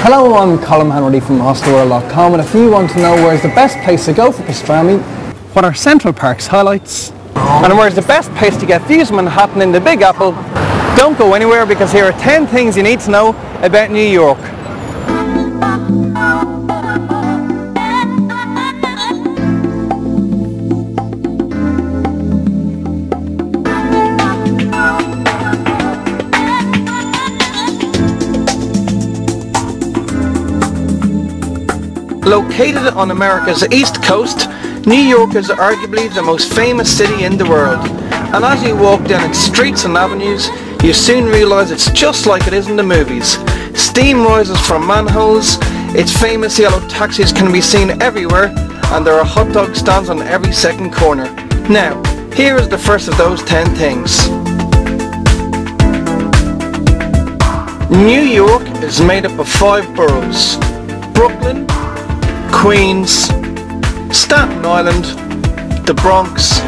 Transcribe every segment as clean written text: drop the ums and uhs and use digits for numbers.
Hello, I'm Colin Hanratty from hostelworld.com, and if you want to know where's the best place to go for pastrami, what are Central Park's highlights, and where's the best place to get views of Manhattan in the Big Apple, don't go anywhere, because here are 10 things you need to know about New York. Located on America's East Coast, New York is arguably the most famous city in the world. And as you walk down its streets and avenues, you soon realise it's just like it is in the movies. Steam rises from manholes, its famous yellow taxis can be seen everywhere, and there are hot dog stands on every second corner. Now, here is the first of those 10 things. New York is made up of 5 boroughs: Brooklyn, Queens, Staten Island, the Bronx,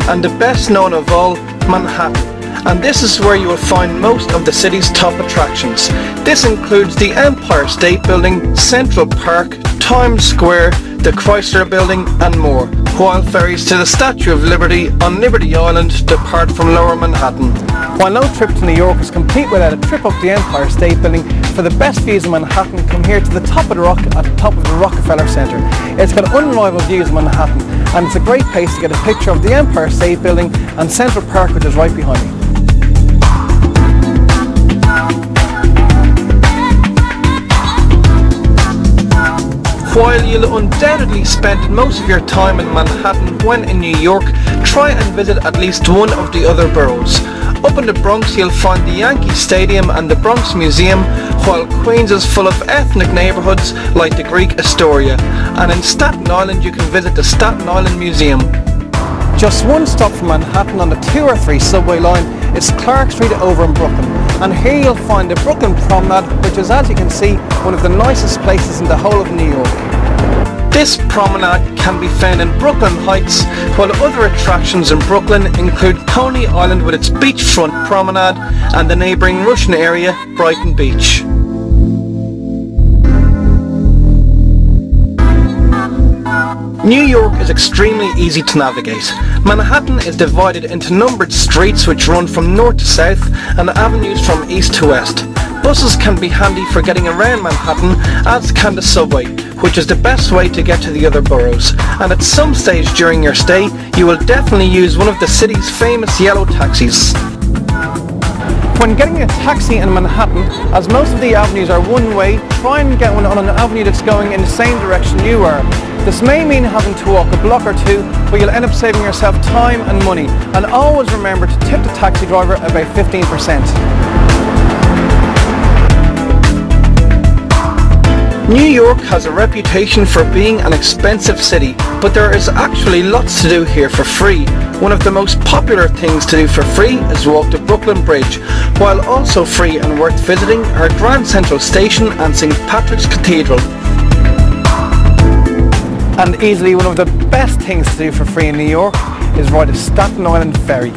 and the best known of all, Manhattan. And this is where you will find most of the city's top attractions. This includes the Empire State Building, Central Park, Times Square, the Chrysler Building, and more, while ferries to the Statue of Liberty on Liberty Island depart from Lower Manhattan. While no trip to New York is complete without a trip up the Empire State Building, for the best views of Manhattan, come here to the top of the rock at the top of the Rockefeller Center. It's got unrivaled views of Manhattan, and it's a great place to get a picture of the Empire State Building and Central Park, which is right behind me. While you'll undoubtedly spend most of your time in Manhattan when in New York, try and visit at least one of the other boroughs. Up in the Bronx you'll find the Yankee Stadium and the Bronx Museum, while Queens is full of ethnic neighbourhoods like the Greek Astoria, and in Staten Island you can visit the Staten Island Museum. Just one stop from Manhattan on the 2 or 3 subway line is Clark Street over in Brooklyn, and here you'll find the Brooklyn Promenade, which is, as you can see, one of the nicest places in the whole of New York. This promenade can be found in Brooklyn Heights, while other attractions in Brooklyn include Coney Island with its beachfront promenade and the neighbouring Russian area, Brighton Beach. New York is extremely easy to navigate. Manhattan is divided into numbered streets which run from north to south and avenues from east to west. Buses can be handy for getting around Manhattan, as can the subway, which is the best way to get to the other boroughs. And at some stage during your stay, you will definitely use one of the city's famous yellow taxis. When getting a taxi in Manhattan, as most of the avenues are one way, try and get one on an avenue that's going in the same direction you are. This may mean having to walk a block or two, but you'll end up saving yourself time and money. And always remember to tip the taxi driver about 15%. New York has a reputation for being an expensive city, but there is actually lots to do here for free. One of the most popular things to do for free is walk the Brooklyn Bridge, while also free and worth visiting are Grand Central Station and St. Patrick's Cathedral. And easily one of the best things to do for free in New York is ride a Staten Island ferry.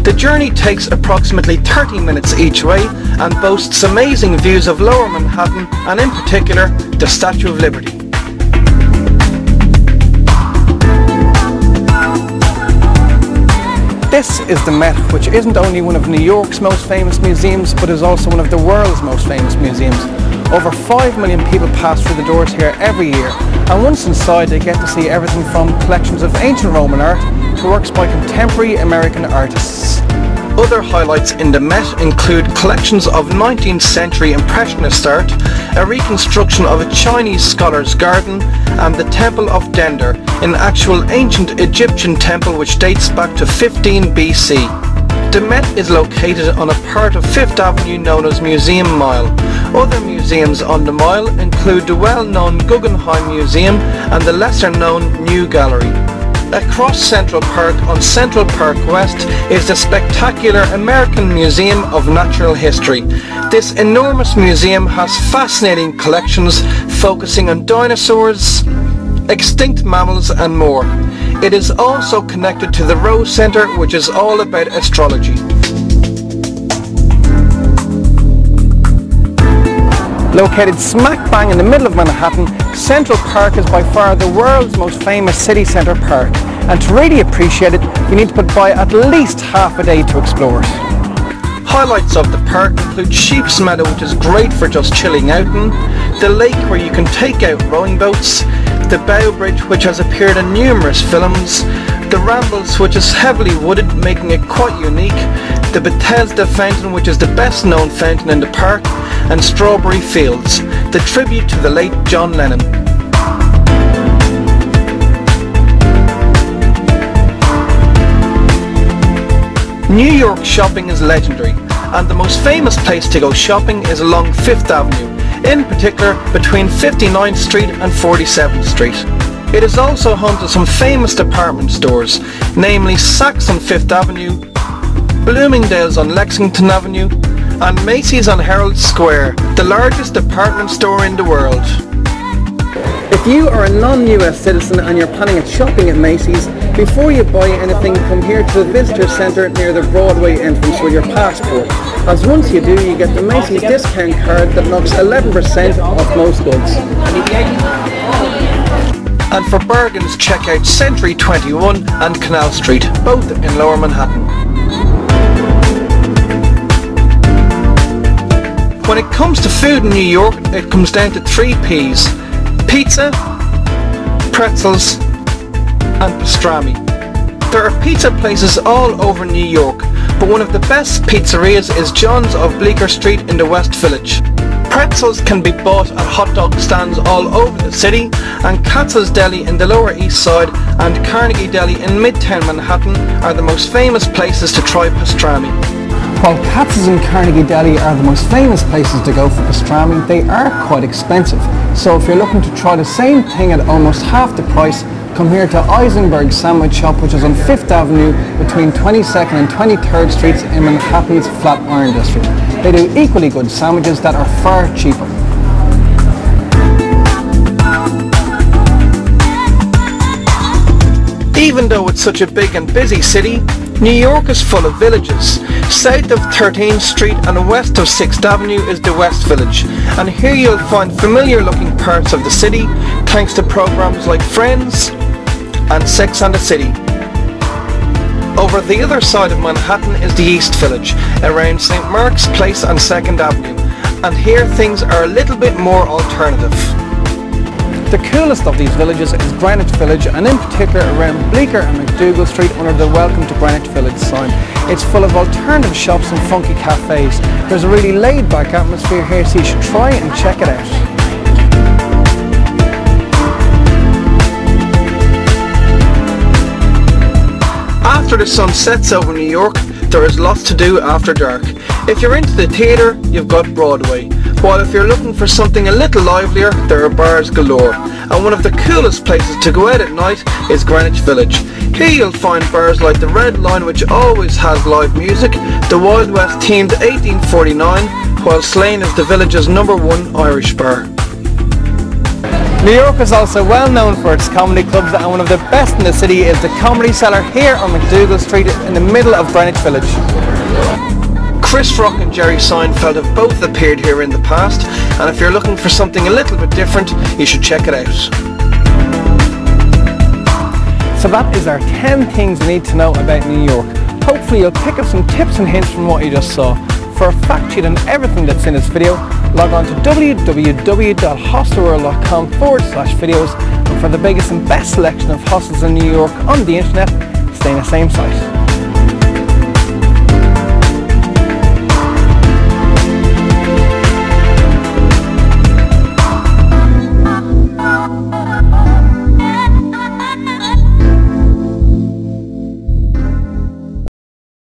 The journey takes approximately 30 minutes each way and boasts amazing views of Lower Manhattan and in particular the Statue of Liberty. This is the Met, which isn't only one of New York's most famous museums, but is also one of the world's most famous museums. Over 5 million people pass through the doors here every year, and once inside they get to see everything from collections of ancient Roman art to works by contemporary American artists. Other highlights in the Met include collections of 19th century Impressionist art, a reconstruction of a Chinese scholar's garden, and the Temple of Dender, an actual ancient Egyptian temple which dates back to 15 BC. The Met is located on a part of Fifth Avenue known as Museum Mile. Other museums on the Mile include the well-known Guggenheim Museum and the lesser-known New Gallery. Across Central Park on Central Park West is the spectacular American Museum of Natural History. This enormous museum has fascinating collections focusing on dinosaurs, extinct mammals and more. It is also connected to the Rose Center, which is all about astrology. Located smack bang in the middle of Manhattan, Central Park is by far the world's most famous city centre park, and to really appreciate it you need to put by at least half a day to explore it. Highlights of the park include Sheep's Meadow, which is great for just chilling out in, the lake where you can take out rowing boats, the Bow Bridge which has appeared in numerous films, the Rambles which is heavily wooded making it quite unique, the Bethesda Fountain which is the best known fountain in the park, and Strawberry Fields, the tribute to the late John Lennon. New York shopping is legendary, and the most famous place to go shopping is along 5th Avenue, in particular between 59th Street and 47th Street. It is also home to some famous department stores, namely Saks on 5th Avenue, Bloomingdale's on Lexington Avenue, and Macy's on Herald Square, the largest department store in the world. If you are a non-US citizen and you're planning on shopping at Macy's, before you buy anything, come here to the visitor centre near the Broadway entrance with your passport, as once you do you get the Macy's discount card that knocks 11% off most goods. And for bargains check out Century 21 and Canal Street, both in Lower Manhattan. When it comes to food in New York, it comes down to 3 P's: pizza, pretzels, and pastrami. There are pizza places all over New York, but one of the best pizzerias is John's of Bleecker Street in the West Village. Pretzels can be bought at hot dog stands all over the city, and Katz's Deli in the Lower East Side and Carnegie Deli in Midtown Manhattan are the most famous places to try pastrami. While Katz's and Carnegie Deli are the most famous places to go for pastrami, they are quite expensive. So if you're looking to try the same thing at almost half the price, come here to Eisenberg Sandwich Shop, which is on 5th Avenue between 22nd and 23rd Streets in Manhattan's Flatiron District. They do equally good sandwiches that are far cheaper. Even though it's such a big and busy city, New York is full of villages. South of 13th Street and west of 6th Avenue is the West Village, and here you'll find familiar looking parts of the city thanks to programs like Friends and Sex and the City. Over the other side of Manhattan is the East Village, around St. Mark's Place and 2nd Avenue, and here things are a little bit more alternative. The coolest of these villages is Greenwich Village, and in particular around Bleecker and McDougal Street under the Welcome to Greenwich Village sign. It's full of alternative shops and funky cafes. There's a really laid back atmosphere here, so you should try and check it out. After the sun sets over New York, there is lots to do after dark. If you're into the theatre, you've got Broadway, while if you're looking for something a little livelier, there are bars galore. And one of the coolest places to go out at night is Greenwich Village. Here you'll find bars like the Red Line, which always has live music, the Wild West themed 1849, while Slane is the village's #1 Irish bar. New York is also well known for its comedy clubs, and one of the best in the city is the Comedy Cellar here on McDougal Street in the middle of Greenwich Village. Chris Rock and Jerry Seinfeld have both appeared here in the past, and if you're looking for something a little bit different, you should check it out. So that is our 10 things you need to know about New York. Hopefully you'll pick up some tips and hints from what you just saw. For a fact sheet on everything that's in this video, log on to www.hostelworld.com/videos, and for the biggest and best selection of hostels in New York on the internet, stay in the same site.